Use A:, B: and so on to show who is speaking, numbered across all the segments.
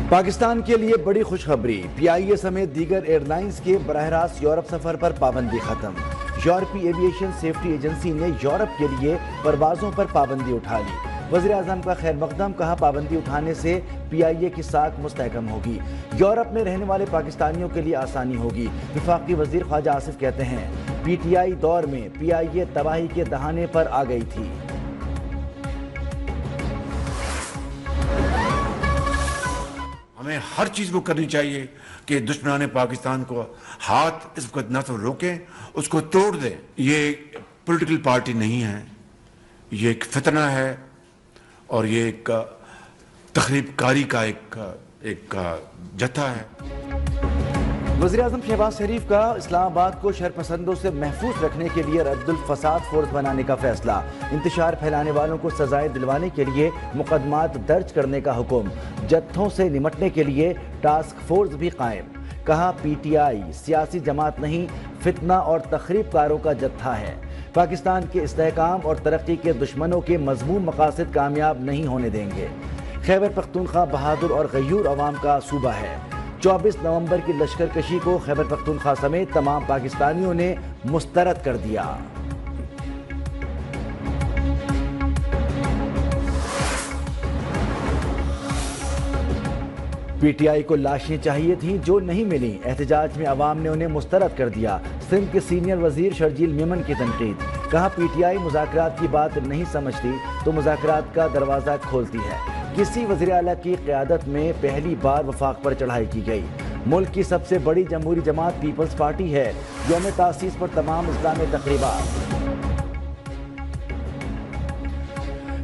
A: پاکستان کے لیے بڑی خوشخبری، پی آئی اے سمیت دیگر ایئر لائنز کے براہ راست یورپ سفر پر پابندی ختم۔ یورپی ایویشن سیفٹی ایجنسی نے یورپ کے لیے پروازوں پر پابندی اٹھا لی۔ وزیر اعظم کا خیر مقدم، کہا پابندی اٹھانے سے پی آئی اے کی ساکھ مستحکم ہوگی، یورپ میں رہنے والے پاکستانیوں کے لیے آسانی ہوگی۔ وفاقی وزیر خواجہ آصف کہتے ہیں پی ٹی آئی دور میں پی آئی اے تباہی کے دہانے پر آ گئی تھی۔
B: ہمیں ہر چیز کو کرنی چاہیے کہ دشمنان پاکستان کو ہاتھ اس وقت نہ تو روکیں، اس کو توڑ دیں۔ یہ پولیٹیکل پارٹی نہیں ہے، یہ ایک فتنہ ہے اور یہ ایک تخریب کاری کا ایک جتھا ہے۔
A: وزیر اعظم شہباز شریف کا اسلام آباد کو شر پسندوں سے محفوظ رکھنے کے لیے رد الفساد فورس بنانے کا فیصلہ، انتشار پھیلانے والوں کو سزائیں دلوانے کے لیے مقدمات درج کرنے کا حکم، جتھوں سے نمٹنے کے لیے ٹاسک فورس بھی قائم۔ کہا پی ٹی آئی سیاسی جماعت نہیں، فتنہ اور تخریب کاروں کا جتھا ہے، پاکستان کے استحکام اور ترقی کے دشمنوں کے مذموم مقاصد کامیاب نہیں ہونے دیں گے۔ خیبر پختونخوا بہادر اور غیور عوام کا صوبہ ہے۔ 24 نومبر کی لشکر کشی کو خیبر پختونخوا سمیت تمام پاکستانیوں نے مسترد کر دیا۔ پی ٹی آئی کو لاشیں چاہیے تھیں جو نہیں ملیں، احتجاج میں عوام نے انہیں مسترد کر دیا۔ سندھ کے سینئر وزیر شرجیل میمن کی تنقید، کہا پی ٹی آئی مذاکرات کی بات نہیں سمجھتی تو مذاکرات کا دروازہ کھولتی ہے۔ کسی وزیر اعلیٰ کی قیادت میں پہلی بار وفاق پر چڑھائی کی گئی۔ ملک کی سب سے بڑی جمہوری جماعت پیپلز پارٹی ہے، یوم تاسیس پر تمام اسلامی تقریبات۔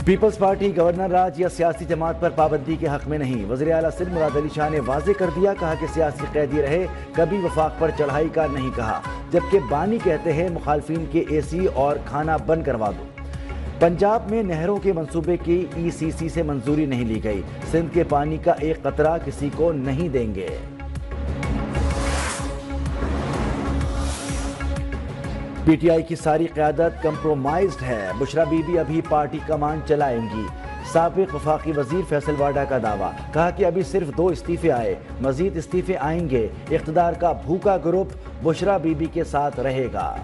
A: پیپلز پارٹی گورنر راج یا سیاسی جماعت پر پابندی کے حق میں نہیں، وزیر اعلیٰ سندھ مراد علی شاہ نے واضح کر دیا، کہا کہ سیاسی قیدی رہے، کبھی وفاق پر چڑھائی کا نہیں کہا، جبکہ بانی کہتے ہیں مخالفین کے اے سی اور کھانا بند کروا دو۔ پنجاب میں نہروں کے منصوبے کی ای سی سی سے منظوری نہیں لی گئی، سندھ کے پانی کا ایک قطرہ کسی کو نہیں دیں گے۔ پی ٹی آئی کی ساری قیادت کمپرومائزڈ ہے، بشرا بی بی ابھی پارٹی کمان چلائیں گی، سابق وفاقی وزیر فیصل واڈا کا دعویٰ، کہا کہ ابھی صرف 2 استعفے آئے، مزید استعفے آئیں گے، اقتدار کا بھوکا گروپ بشرا بی بی کے ساتھ رہے گا۔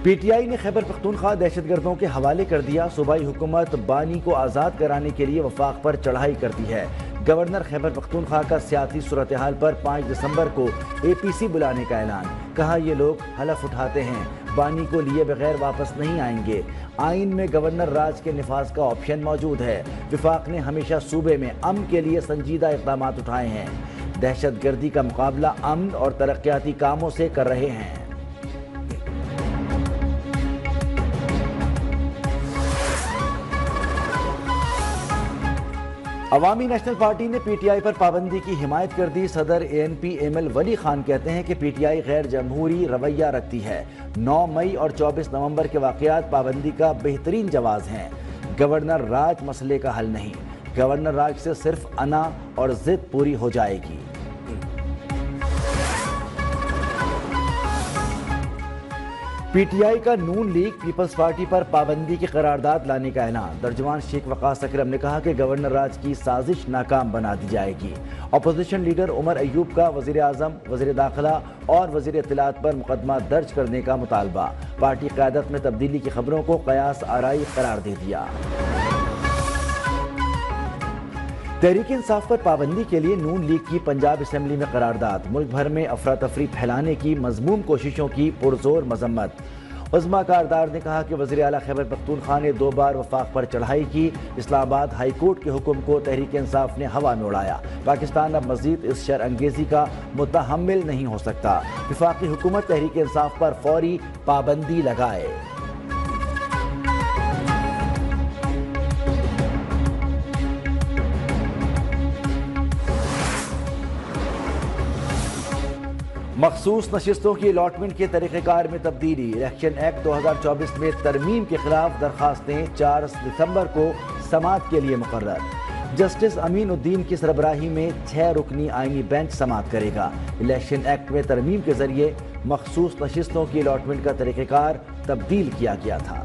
A: پی ٹی آئی نے خیبر پختونخوا دہشت گردوں کے حوالے کر دیا، صوبائی حکومت بانی کو آزاد کرانے کے لیے وفاق پر چڑھائی کرتی ہے۔ گورنر خیبر پختونخوا کا سیاسی صورتحال پر 5 دسمبر کو اے پی سی بلانے کا اعلان، کہا یہ لوگ حلف اٹھاتے ہیں بانی کو لیے بغیر واپس نہیں آئیں گے، آئین میں گورنر راج کے نفاذ کا آپشن موجود ہے، وفاق نے ہمیشہ صوبے میں امن کے لیے سنجیدہ اقدامات اٹھائے ہیں، دہشت گردی کا مقابلہ امن اور ترقیاتی کاموں سے کر رہے ہیں۔ عوامی نیشنل پارٹی نے پی ٹی آئی پر پابندی کی حمایت کر دی، صدر اے این پی ایم ایل ولی خان کہتے ہیں کہ پی ٹی آئی غیر جمہوری رویہ رکھتی ہے، 9 مئی اور 24 نومبر کے واقعات پابندی کا بہترین جواز ہیں، گورنر راج مسئلے کا حل نہیں، گورنر راج سے صرف انا اور ضد پوری ہو جائے گی۔ پی ٹی آئی کا نون لیگ پیپلز پارٹی پر پابندی کی قرارداد لانے کا اعلان، ترجمان شیخ وقاص اکرم نے کہا کہ گورنر راج کی سازش ناکام بنا دی جائے گی۔ اپوزیشن لیڈر عمر ایوب کا وزیر اعظم، وزیر داخلہ اور وزیر اطلاعات پر مقدمہ درج کرنے کا مطالبہ، پارٹی قیادت میں تبدیلی کی خبروں کو قیاس آرائی قرار دے دیا۔ تحریک انصاف پر پابندی کے لیے نون لیگ کی پنجاب اسمبلی میں قرارداد، ملک بھر میں افراتفری پھیلانے کی مذموم کوششوں کی پرزور مذمت۔ عظمیٰ کاردار نے کہا کہ وزیر اعلیٰ خیبر پختونخوا نے 2 بار وفاق پر چڑھائی کی، اسلام آباد ہائی کورٹ کے حکم کو تحریک انصاف نے ہوا میں اڑایا، پاکستان اب مزید اس شر انگیزی کا متحمل نہیں ہو سکتا، وفاقی حکومت تحریک انصاف پر فوری پابندی لگائے۔ مخصوص نشستوں کی الاٹمنٹ کے طریقہ کار میں تبدیلی، الیکشن ایکٹ 2024 میں ترمیم کے خلاف درخواستیں 4 دسمبر کو سماعت کے لیے مقرر، جسٹس امین الدین کی سربراہی میں 6 رکنی آئینی بینچ سماعت کرے گا۔ الیکشن ایکٹ میں ترمیم کے ذریعے مخصوص نشستوں کی الاٹمنٹ کا طریقہ کار تبدیل کیا گیا تھا۔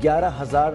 A: 11,000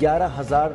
A: 11,000